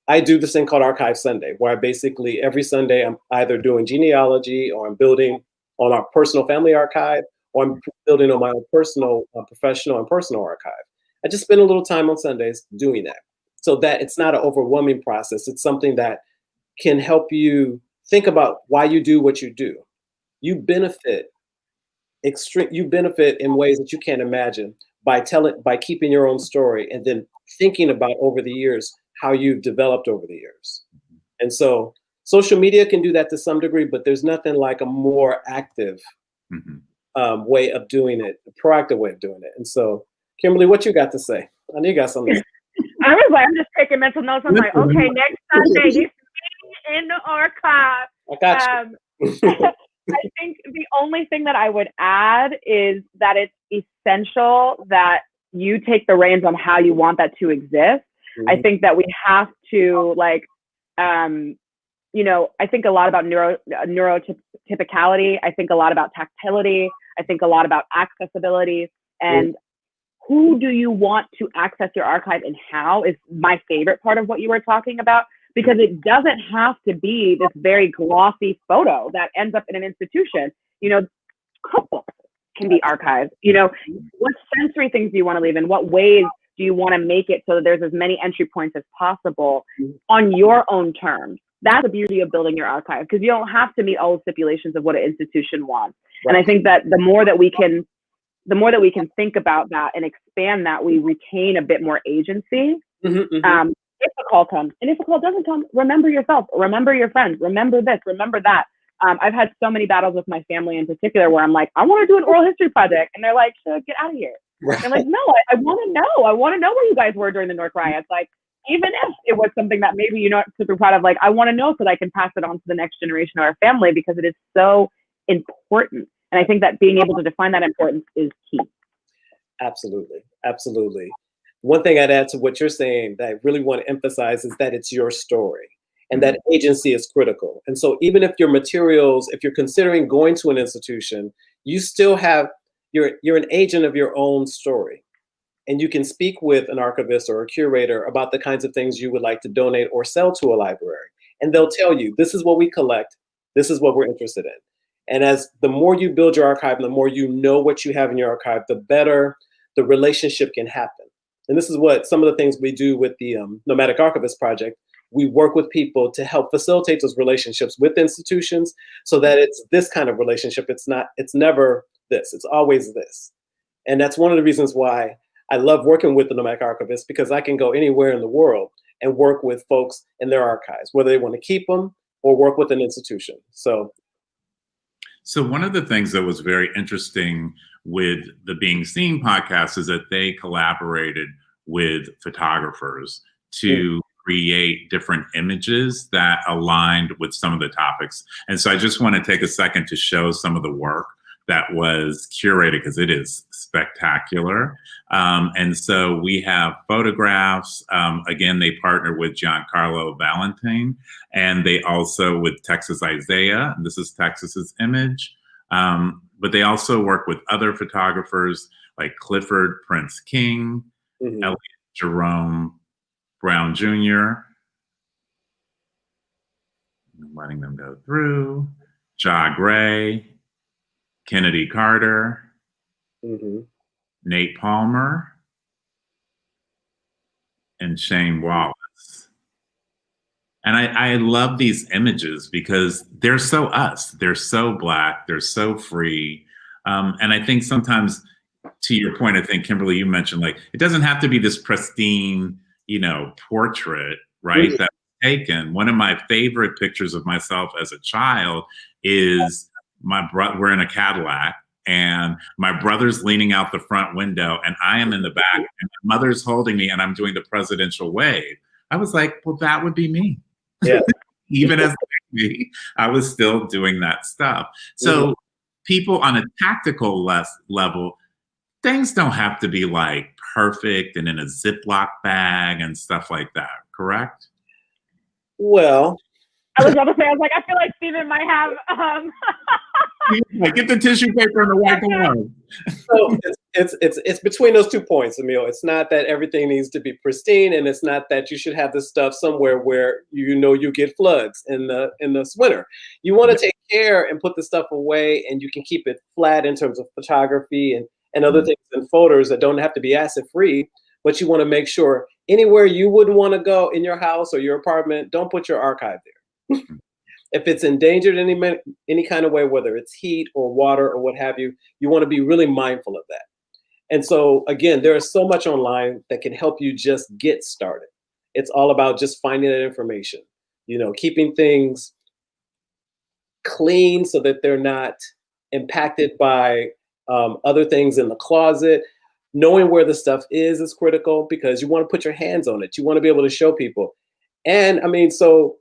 I do this thing called Archive Sunday, where I basically every Sunday I'm either doing genealogy, or I'm building on our personal family archive, or I'm building on my own personal, professional and personal archive. I just spend a little time on Sundays doing that, so that it's not an overwhelming process. It's something that can help you think about why you do what you do. You benefit in ways that you can't imagine by keeping your own story and then thinking about over the years how you've developed over the years. And so social media can do that to some degree, but there's nothing like a more active way of doing it, a proactive way of doing it. And so, Kimberly, what you got to say? I know you got something. I'm just taking mental notes. I'm like, okay, next Sunday, you see me in the archive. I got you. I think the only thing that I would add is that it's essential that you take the reins on how you want that to exist. I think that we have to I think a lot about neurotypicality. I think a lot about tactility. I think a lot about accessibility. And who do you want to access your archive and how is my favorite part of what you were talking about, because it doesn't have to be this very glossy photo that ends up in an institution. Cookbooks can be archived. What sensory things do you want to leave in? What ways do you want to make it so that there's as many entry points as possible on your own terms? That's the beauty of building your archive, because you don't have to meet all the stipulations of what an institution wants. Right. And I think that the more that we can think about that and expand that, we retain a bit more agency. If a call comes, and if a call doesn't come, remember yourself, remember your friends, remember this, remember that. I've had so many battles with my family in particular where I'm like, I want to do an oral history project. And they're like, get out of here. Right. I'm like, no, I want to know. I want to know where you guys were during the North riots. Like, even if it was something that maybe you're not super proud of, like, I want to know so that I can pass it on to the next generation of our family, because it is so important. And I think that being able to define that importance is key. Absolutely. Absolutely. One thing I'd add to what you're saying that I really want to emphasize is that it's your story, and that agency is critical. And so even if your materials, if you're considering going to an institution, you still have, you're an agent of your own story. And you can speak with an archivist or a curator about the kinds of things you would like to donate or sell to a library. And they'll tell you, this is what we collect, this is what we're interested in. And as the more you build your archive, and the more you know what you have in your archive, the better the relationship can happen. And this is what some of the things we do with the Nomadic Archivist Project. We work with people to help facilitate those relationships with institutions so that it's this kind of relationship. It's never this, it's always this. And that's one of the reasons why I love working with the Nomadic Archivist, because I can go anywhere in the world and work with folks in their archives, whether they want to keep them or work with an institution. So one of the things that was very interesting with the Being Seen podcast is that they collaborated with photographers to create different images that aligned with some of the topics. And so I just want to take a second to show some of the work that was curated, because it is spectacular. And so we have photographs. Again, they partner with Giancarlo Valentin, and they also with Texas Isaiah. This is Texas's image. But they also work with other photographers like Clifford Prince King, Elliot Jerome Brown Jr. I'm letting them go through. Ja Gray, Kennedy Carter, Nate Palmer, and Shane Wallace. And I love these images because they're so us. They're so Black. They're so free. And I think sometimes, to your point, I think, Kimberly, you mentioned, like, it doesn't have to be this pristine, portrait, right? That's taken. One of my favorite pictures of myself as a child is we're in a Cadillac, and my brother's leaning out the front window, and I am in the back, and my mother's holding me, and I'm doing the presidential wave. I was like, well, that would be me. Yeah. Even as me, I was still doing that stuff. So people on a tactical level, things don't have to be like perfect and in a Ziploc bag and stuff like that, correct? Well, I was about to say, I feel like Stephen might have get the tissue paper and the white glove. So it's between those 2 points, Emil. It's not that everything needs to be pristine, and it's not that you should have this stuff somewhere where you get floods in the winter. You want to take care and put the stuff away, and you can keep it flat in terms of photography and other things and photos that don't have to be acid free. But you want to make sure anywhere you wouldn't want to go in your house or your apartment, don't put your archive there. If it's endangered in any kind of way, whether it's heat or water or what have you, you want to be really mindful of that. And so, again, there is so much online that can help you just get started. It's all about just finding that information, keeping things clean so that they're not impacted by other things in the closet. Knowing where the stuff is critical, because you want to put your hands on it. You want to be able to show people. And so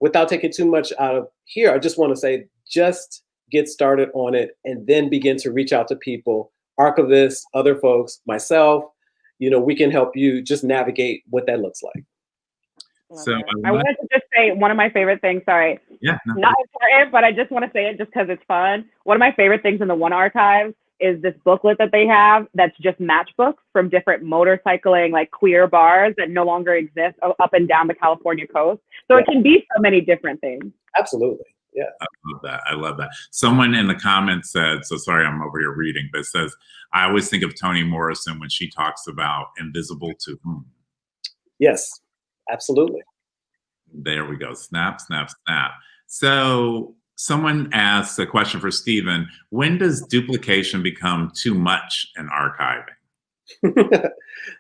without taking too much out of here, I just want to say, just get started on it, and then begin to reach out to people, archivists, other folks, myself. We can help you just navigate what that looks like. So I wanted to just say one of my favorite things, sorry. Yeah. No. Not important, but I just want to say it just because it's fun. One of my favorite things in the One Archive is this booklet that they have that's just matchbooks from different motorcycling, like queer bars that no longer exist up and down the California coast. So it can be so many different things. Absolutely. Yeah. I love that. Someone in the comments said, so sorry, I'm over here reading, but it says, I always think of Toni Morrison when she talks about invisible to whom. Yes, absolutely. There we go. Snap, snap, snap. So someone asks a question for Stephen. When does duplication become too much in archiving?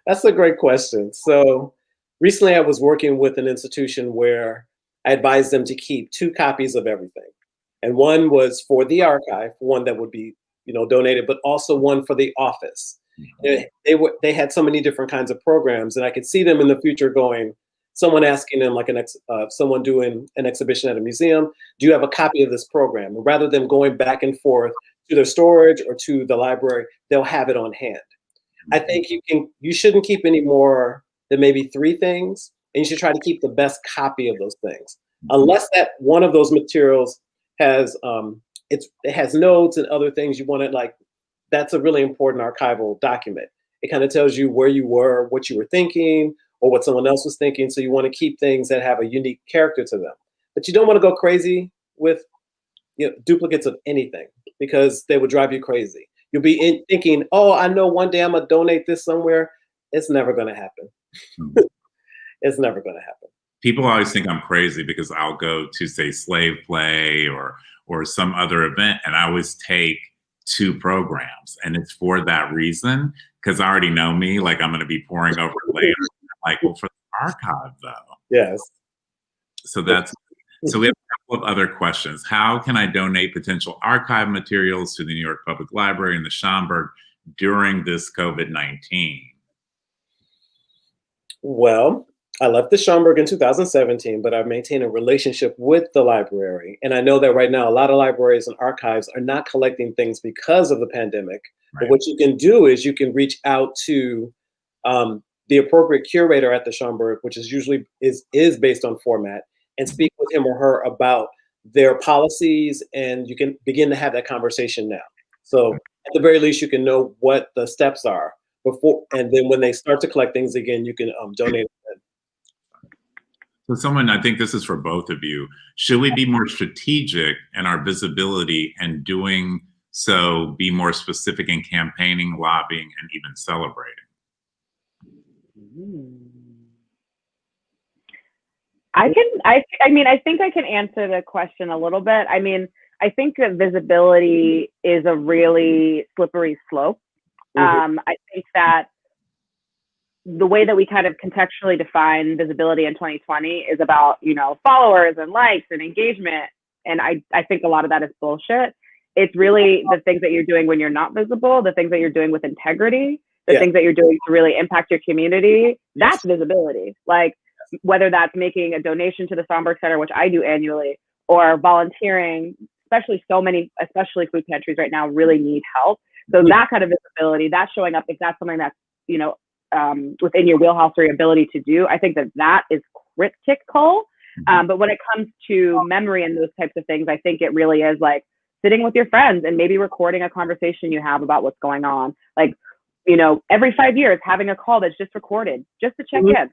That's a great question. So recently I was working with an institution where I advised them to keep 2 copies of everything. And one was for the archive, one that would be, donated, but also one for the office. Mm-hmm. They had so many different kinds of programs, and I could see them in the future going, someone asking them, like someone doing an exhibition at a museum, do you have a copy of this program? And rather than going back and forth to their storage or to the library, they'll have it on hand. Mm-hmm. I think you shouldn't keep any more than maybe 3 things, and you should try to keep the best copy of those things. Unless that one of those materials has it has notes and other things you want to that's a really important archival document. It kind of tells you where you were, what you were thinking, or what someone else was thinking. So you want to keep things that have a unique character to them. But you don't want to go crazy with duplicates of anything, because they would drive you crazy. You'll be thinking, oh, I know one day I'm going to donate this somewhere. It's never going to happen. It's never going to happen. People always think I'm crazy because I'll go to, say, Slave Play or some other event, and I always take 2 programs. And it's for that reason, because I already know me, like I'm going to be pouring over it later. Like, well, for the archive, though. Yes. So we have a couple of other questions. How can I donate potential archive materials to the New York Public Library and the Schomburg during this COVID-19? Well, I left the Schomburg in 2017, but I've maintained a relationship with the library. And I know that right now, a lot of libraries and archives are not collecting things because of the pandemic. Right. But what you can do is you can reach out to the appropriate curator at the Schomburg, which is usually is based on format, and speak with him or her about their policies. And you can begin to have that conversation now. So at the very least, you can know what the steps are before, and then when they start to collect things again, you can donate them. So someone, I think this is for both of you, should we be more strategic in our visibility and doing so be more specific in campaigning, lobbying, and even celebrating? I think I can answer the question a little bit. I mean, I think that visibility is a really slippery slope. I think that the way that we kind of contextually define visibility in 2020 is about, followers and likes and engagement. And I think a lot of that is bullshit. It's really the things that you're doing when you're not visible, the things that you're doing with integrity, the things that you're doing to really impact your community. That's visibility. Like, whether that's making a donation to the Schomburg Center, which I do annually, or volunteering, especially food pantries right now really need help. So that kind of visibility, that's showing up, if that's something that's, within your wheelhouse or your ability to do, I think that is critical. But when it comes to memory and those types of things, I think it really is like sitting with your friends and maybe recording a conversation you have about what's going on. Like, every 5 years, having a call that's just recorded, just to check in.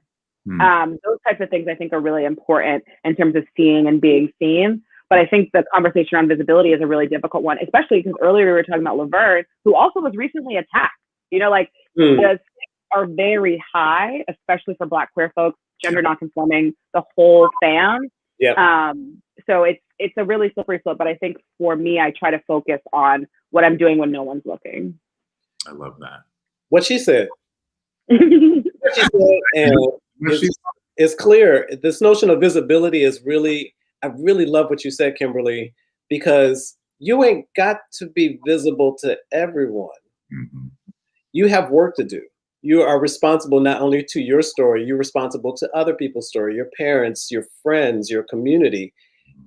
Those types of things I think are really important in terms of seeing and being seen. But I think the conversation around visibility is a really difficult one, especially because earlier we were talking about Laverne, who also was recently attacked. The stakes are very high, especially for Black queer folks, gender nonconforming, the whole fam. So it's a really slippery slope. But I think for me, I try to focus on what I'm doing when no one's looking. I love that. What she said. What she said, and it's clear. This notion of visibility is really, I really love what you said, Kimberly, because you ain't got to be visible to everyone. You have work to do. You are responsible not only to your story, you're responsible to other people's story, your parents, your friends, your community.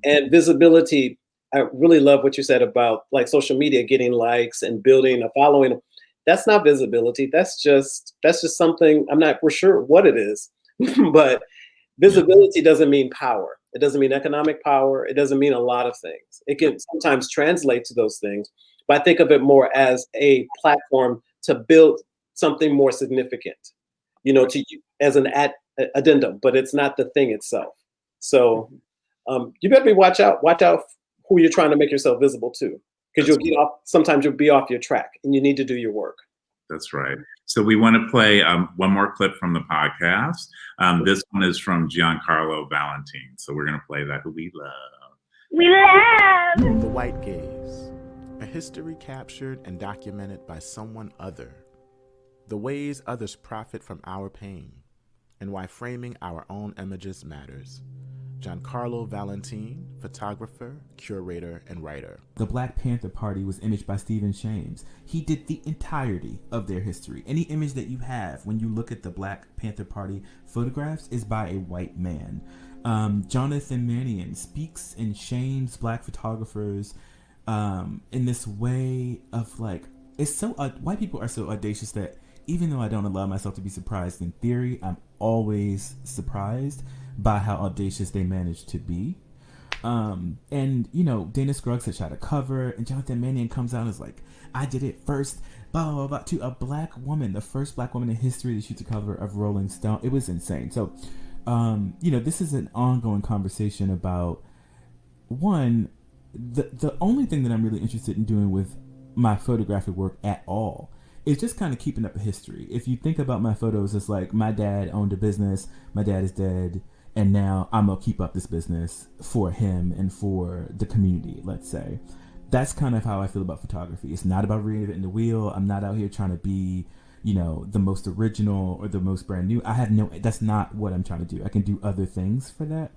And visibility, I really love what you said about like social media, getting likes and building a following. That's not visibility. That's just something, I'm not for sure what it is, but visibility doesn't mean power. It doesn't mean economic power. It doesn't mean a lot of things. It can sometimes translate to those things, but I think of it more as a platform to build something more significant, to as an addendum, but it's not the thing itself. So you better watch out who you're trying to make yourself visible to, because sometimes you'll be off your track and you need to do your work. That's right. So we want to play one more clip from the podcast. This one is from Giancarlo Valentine. So we're going to play that, who we love. We love The White Gaze, a history captured and documented by someone other. The ways others profit from our pain, and why framing our own images matters. Giancarlo Valentine, photographer, curator, and writer. The Black Panther Party was imaged by Stephen Shames. He did the entirety of their history. Any image that you have when you look at the Black Panther Party photographs is by a white man. Jonathan Mannion speaks and shames Black photographers in this way of like, it's so white people are so audacious that even though I don't allow myself to be surprised in theory, I'm always surprised by how audacious they managed to be. And Dana Scruggs had shot a cover, and Jonathan Mannion comes out and is like, I did it first, blah, blah, blah, to a Black woman, the first Black woman in history to shoot the cover of Rolling Stone. It was insane. So, this is an ongoing conversation about, one, the only thing that I'm really interested in doing with my photographic work at all is just kind of keeping up a history. If you think about my photos, it's like my dad owned a business, my dad is dead, and now I'm going to keep up this business for him and for the community, let's say. That's kind of how I feel about photography. It's not about reinventing the wheel. I'm not out here trying to be, the most original or the most brand new. That's not what I'm trying to do. I can do other things for that.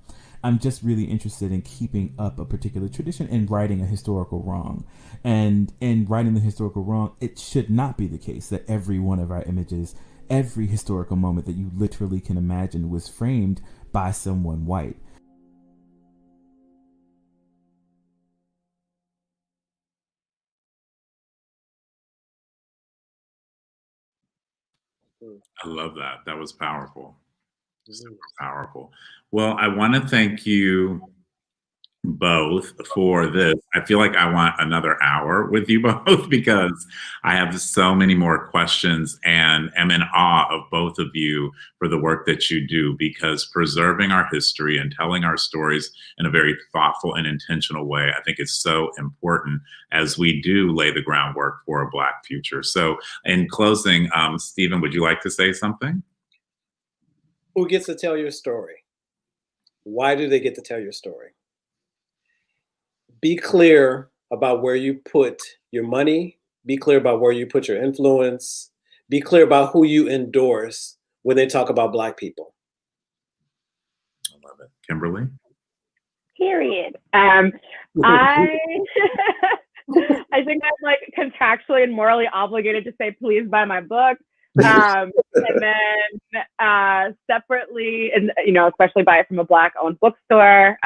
I'm just really interested in keeping up a particular tradition and righting a historical wrong. And in righting the historical wrong, it should not be the case that every one of our images, every historical moment that you literally can imagine was framed by someone white. I love that. That was powerful. Super powerful. Well, I want to thank you both for this. I feel like I want another hour with you both because I have so many more questions and am in awe of both of you for the work that you do, because preserving our history and telling our stories in a very thoughtful and intentional way, I think is so important as we do lay the groundwork for a Black future. So in closing, Stephen, would you like to say something? Who gets to tell your story? Why do they get to tell your story? Be clear about where you put your money. Be clear about where you put your influence. Be clear about who you endorse when they talk about Black people. I love it. Kimberly? Period. I I think I'm like contractually and morally obligated to say, please buy my book. And then separately, and especially buy it from a Black-owned bookstore.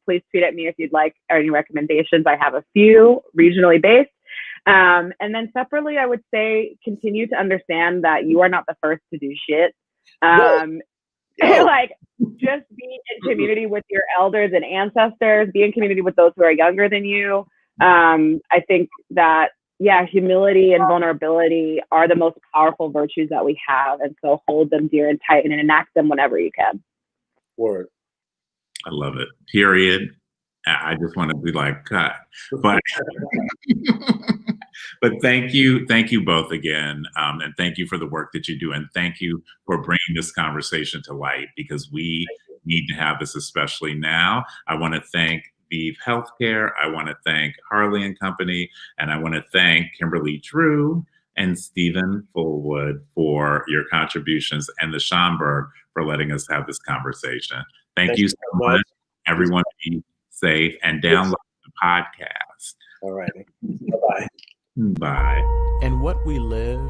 Please tweet at me if you'd like any recommendations. I have a few regionally based. And then separately, I would say continue to understand that you are not the first to do shit. Like, just be in community with your elders and ancestors. Be in community with those who are younger than you. I think that humility and vulnerability are the most powerful virtues that we have. And so hold them dear and tight and enact them whenever you can. Word. I love it. Period. I just want to be like, cut. But but thank you both again. And thank you for the work that you do. And thank you for bringing this conversation to light, because we need to have this, especially now. I want to thank Vive Healthcare. I want to thank Harley and Company, and I want to thank Kimberly Drew and Stephen Fullwood for your contributions, and the Schomburg for letting us have this conversation. Thank you so much. Everyone be safe and download the podcast. All righty. Bye-bye. Bye. And what we live,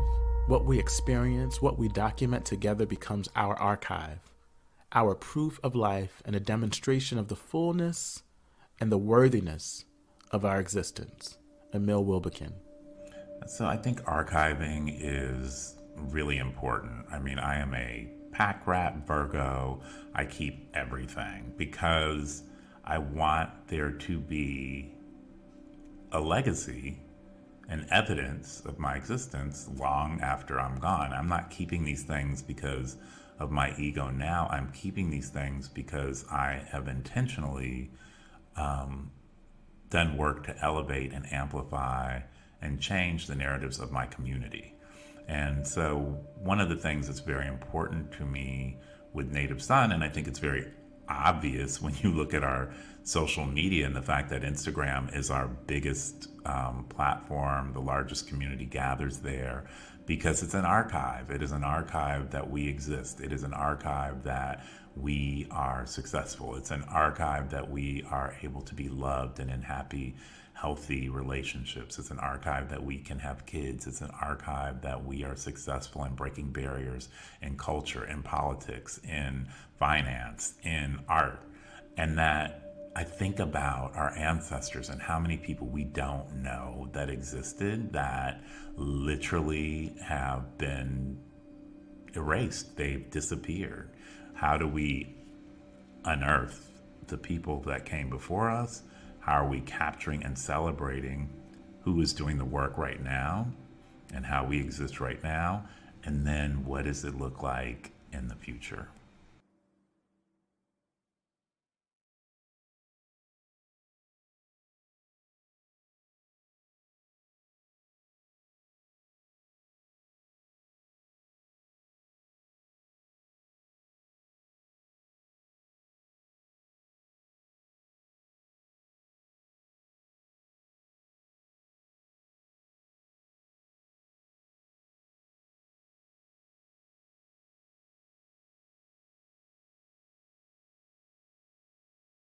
what we experience, what we document together becomes our archive, our proof of life, and a demonstration of the fullness and the worthiness of our existence. Emil will begin. So I think archiving is really important. I mean, I am a pack rat Virgo. I keep everything because I want there to be a legacy and evidence of my existence long after I'm gone. I'm not keeping these things because of my ego now. I'm keeping these things because I have intentionally done work to elevate and amplify and change the narratives of my community. And so one of the things that's very important to me with Native Son, and I think it's very obvious when you look at our social media and the fact that Instagram is our biggest platform, the largest community gathers there, because it's an archive. It is an archive that we exist. It is an archive that we are successful. It's an archive that we are able to be loved and in happy, healthy relationships. It's an archive that we can have kids. It's an archive that we are successful in breaking barriers in culture, in politics, in finance, in art. And that I think about our ancestors and how many people we don't know that existed that literally have been erased. They've disappeared. How do we unearth the people that came before us? How are we capturing and celebrating who is doing the work right now and how we exist right now? And then what does it look like in the future?